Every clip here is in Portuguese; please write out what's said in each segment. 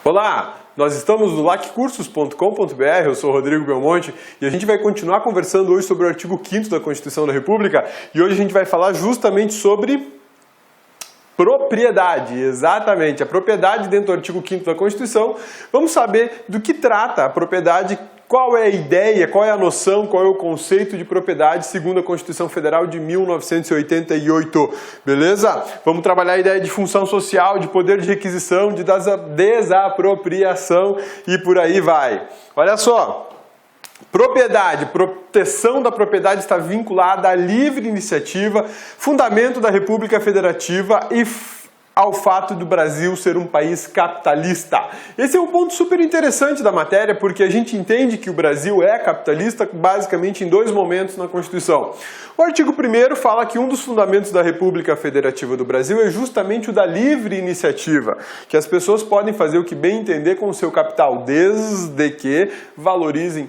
Olá, nós estamos no laccursos.com.br, eu sou Rodrigo Belmonte e a gente vai continuar conversando hoje sobre o artigo 5º da Constituição da República e hoje a gente vai falar justamente sobre propriedade, exatamente, a propriedade dentro do artigo 5º da Constituição. Vamos saber do que trata a propriedade, qual é a ideia, qual é a noção, qual é o conceito de propriedade segundo a Constituição Federal de 1988, beleza? Vamos trabalhar a ideia de função social, de poder de requisição, de desapropriação e por aí vai. Olha só, propriedade, proteção da propriedade está vinculada à livre iniciativa, fundamento da República Federativa e ao fato do Brasil ser um país capitalista. Esse é um ponto super interessante da matéria, porque a gente entende que o Brasil é capitalista basicamente em dois momentos na Constituição. O artigo 1º fala que um dos fundamentos da República Federativa do Brasil é justamente o da livre iniciativa, que as pessoas podem fazer o que bem entender com o seu capital, desde que valorizem,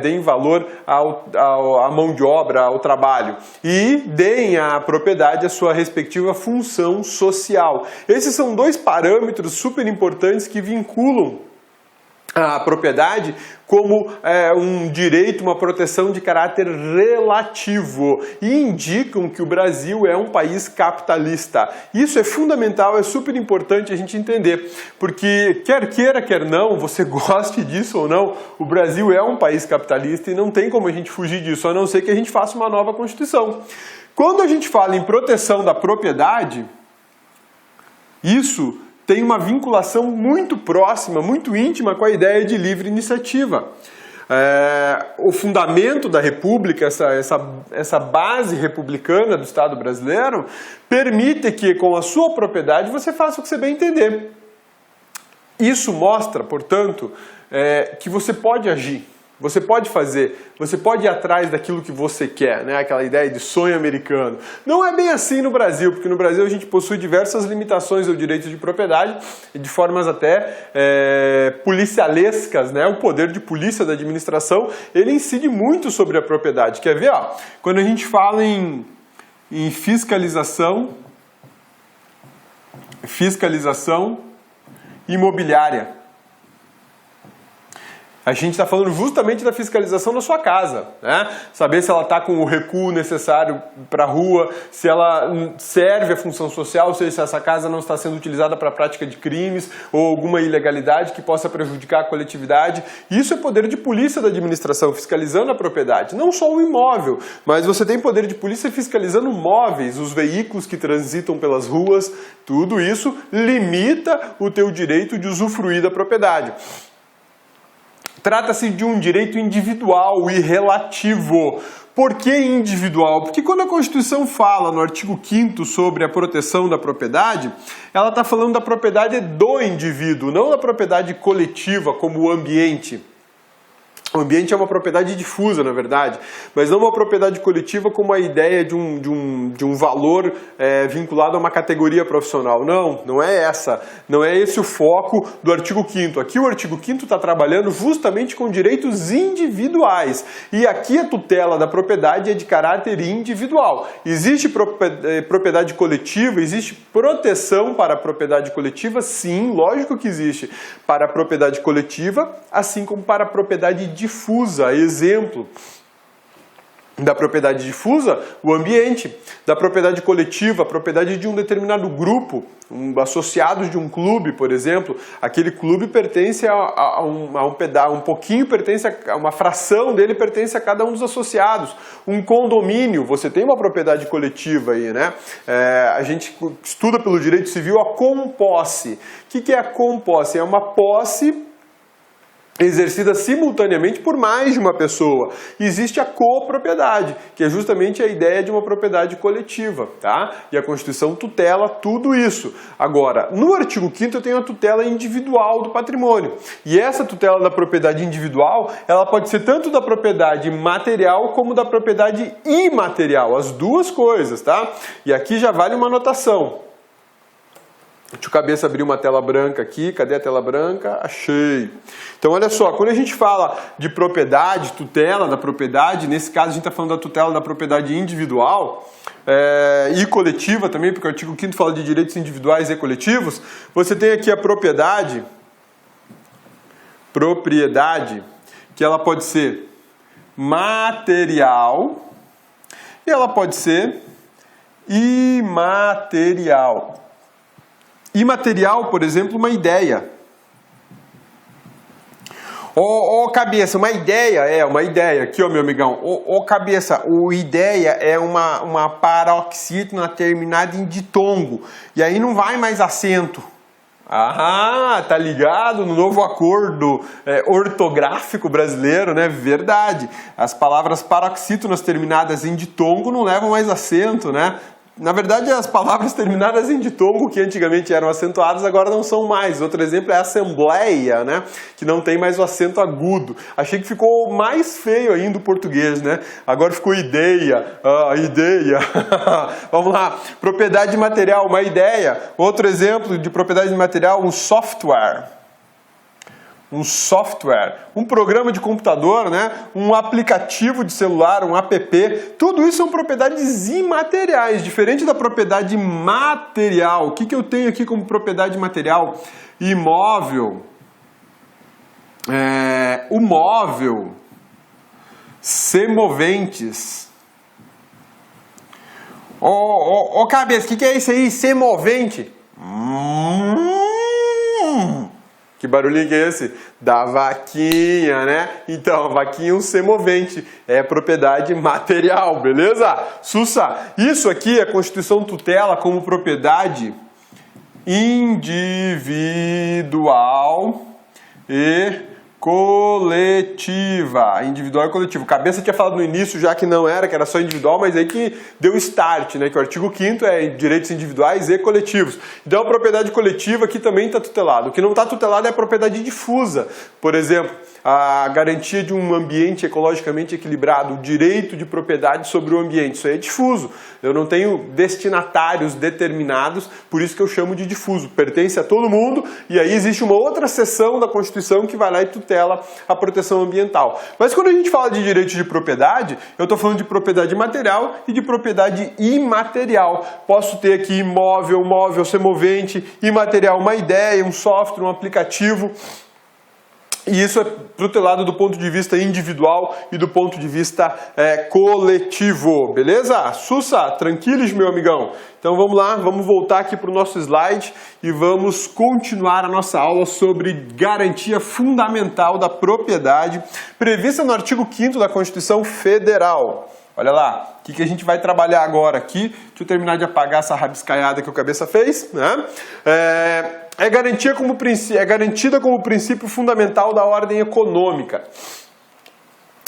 deem valor à mão de obra, ao trabalho, e deem à propriedade a sua respectiva função social. Esses são dois parâmetros super importantes que vinculam a propriedade como um direito, uma proteção de caráter relativo e indicam que o Brasil é um país capitalista. Isso é fundamental, é super importante a gente entender, porque quer queira, quer não, você goste disso ou não, o Brasil é um país capitalista e não tem como a gente fugir disso, a não ser que a gente faça uma nova Constituição. Quando a gente fala em proteção da propriedade, isso tem uma vinculação muito próxima, muito íntima com a ideia de livre iniciativa. O fundamento da República, essa base republicana do Estado brasileiro, permite que com a sua propriedade você faça o que você bem entender. Isso mostra, portanto, que você pode agir. Você pode fazer, você pode ir atrás daquilo que você quer, né? Aquela ideia de sonho americano. Não é bem assim no Brasil, porque no Brasil a gente possui diversas limitações ao direito de propriedade, e de formas até policialescas, né? O poder de polícia da administração, ele incide muito sobre a propriedade. Quer ver? Ó, quando a gente fala em fiscalização imobiliária, a gente está falando justamente da fiscalização da sua casa, né? Saber se ela está com o recuo necessário para a rua, se ela serve a função social, se essa casa não está sendo utilizada para a prática de crimes ou alguma ilegalidade que possa prejudicar a coletividade. Isso é poder de polícia da administração, fiscalizando a propriedade. Não só o imóvel, mas você tem poder de polícia fiscalizando móveis, os veículos que transitam pelas ruas. Tudo isso limita o teu direito de usufruir da propriedade. Trata-se de um direito individual e relativo. Por que individual? Porque quando a Constituição fala no artigo 5º sobre a proteção da propriedade, ela está falando da propriedade do indivíduo, não da propriedade coletiva como o ambiente. O ambiente é uma propriedade difusa, na verdade, mas não uma propriedade coletiva como a ideia de um valor vinculado a uma categoria profissional. Não é essa. Não é esse o foco do artigo 5º. Aqui o artigo 5º está trabalhando justamente com direitos individuais. E aqui a tutela da propriedade é de caráter individual. Existe propriedade coletiva, existe proteção para a propriedade coletiva? Sim, lógico que existe. Para a propriedade coletiva, assim como para a propriedade difusa. Exemplo da propriedade difusa, o ambiente. Da propriedade coletiva, a propriedade de um determinado grupo, associados de um clube, por exemplo. Aquele clube pertence a um pedaço, um pouquinho pertence a uma fração dele, pertence a cada um dos associados. Um condomínio, você tem uma propriedade coletiva aí, né? A gente estuda pelo direito civil a composse. O que é a composse? É uma posse exercida simultaneamente por mais de uma pessoa. Existe a copropriedade, que é justamente a ideia de uma propriedade coletiva, tá? E a Constituição tutela tudo isso. Agora, no artigo 5º eu tenho a tutela individual do patrimônio. E essa tutela da propriedade individual, ela pode ser tanto da propriedade material como da propriedade imaterial, as duas coisas, tá? E aqui já vale uma anotação. Deixa o cabeça abrir uma tela branca aqui. Cadê a tela branca? Achei. Então, olha só, quando a gente fala de propriedade, tutela da propriedade, nesse caso a gente está falando da tutela da propriedade individual e coletiva também, porque o artigo 5º fala de direitos individuais e coletivos. Você tem aqui a propriedade propriedade, que ela pode ser material e ela pode ser imaterial. Imaterial, por exemplo, uma ideia. Cabeça, uma ideia. Aqui, ó, meu amigão. Cabeça, o ideia é uma paroxítona terminada em ditongo. E aí não vai mais acento. Ah, tá ligado no novo acordo ortográfico brasileiro, né? Verdade. As palavras paroxítonas terminadas em ditongo não levam mais acento, né? Na verdade, as palavras terminadas em ditongo, que antigamente eram acentuadas, agora não são mais. Outro exemplo é assembleia, né? Que não tem mais o acento agudo. Achei que ficou mais feio ainda o português, né? Agora ficou ideia, ideia. Vamos lá. Propriedade material, uma ideia. Outro exemplo de propriedade material, um software. Um software, um programa de computador, né? Um aplicativo de celular, um app, tudo isso são propriedades imateriais, diferente da propriedade material. O que eu tenho aqui como propriedade material? Imóvel, o móvel, semoventes. Cabeça, o que é isso aí? Semovente? Que barulhinho que é esse? Da vaquinha, né? Então, a vaquinha é um semovente, é propriedade material, beleza? Sussa, isso aqui a Constituição tutela como propriedade individual e coletiva. Individual e coletivo. Cabeça tinha falado no início já que não era, que era só individual, mas aí que deu start, né? Que o artigo 5º é direitos individuais e coletivos. Então a propriedade coletiva aqui também está tutelada. O que não está tutelado é a propriedade difusa. Por exemplo, a garantia de um ambiente ecologicamente equilibrado, o direito de propriedade sobre o ambiente. Isso aí é difuso. Eu não tenho destinatários determinados, por isso que eu chamo de difuso. Pertence a todo mundo e aí existe uma outra seção da Constituição que vai lá e tutela a proteção ambiental. Mas quando a gente fala de direito de propriedade, eu estou falando de propriedade material e de propriedade imaterial. Posso ter aqui imóvel, móvel, semovente, imaterial, uma ideia, um software, um aplicativo. E isso é tutelado do ponto de vista individual e do ponto de vista coletivo, beleza? Sussa, tranquilos, meu amigão? Então vamos lá, vamos voltar aqui para o nosso slide e vamos continuar a nossa aula sobre garantia fundamental da propriedade prevista no artigo 5º da Constituição Federal. Olha lá, o que a gente vai trabalhar agora aqui? Deixa eu terminar de apagar essa rabiscaiada que o Cabeça fez, né? É garantida como princípio fundamental da ordem econômica.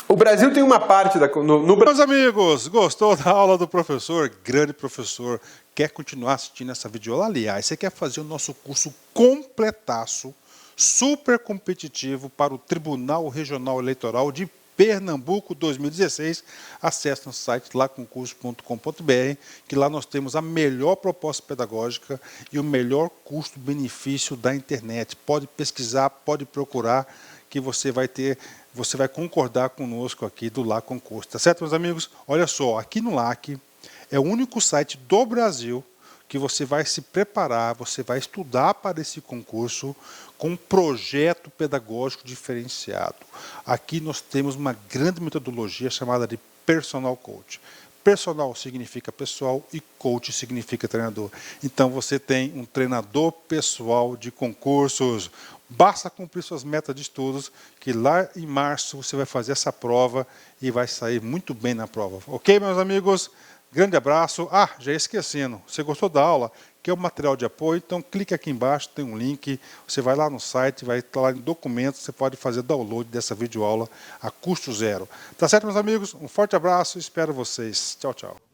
O Brasil tem uma parte Meus amigos, gostou da aula do professor? Grande professor. Quer continuar assistindo essa videoaula? Aliás, você quer fazer o nosso curso completaço, super competitivo para o Tribunal Regional Eleitoral de Pernambuco 2016, acesse no site laconcurso.com.br, que lá nós temos a melhor proposta pedagógica e o melhor custo-benefício da internet. Pode pesquisar, pode procurar, que você vai concordar conosco aqui do LAC Concurso. Tá certo, meus amigos? Olha só, aqui no LAC é o único site do Brasil que você vai se preparar, você vai estudar para esse concurso com um projeto pedagógico diferenciado. Aqui nós temos uma grande metodologia chamada de Personal Coach. Personal significa pessoal e coach significa treinador. Então você tem um treinador pessoal de concursos. Basta cumprir suas metas de estudos, que lá em março você vai fazer essa prova e vai sair muito bem na prova. Ok, meus amigos? Grande abraço. Já esquecendo, você gostou da aula? Quer o material de apoio? Então clique aqui embaixo, tem um link. Você vai lá no site, vai estar lá em documentos, você pode fazer download dessa videoaula a custo zero. Tá certo, meus amigos? Um forte abraço, espero vocês. Tchau, tchau.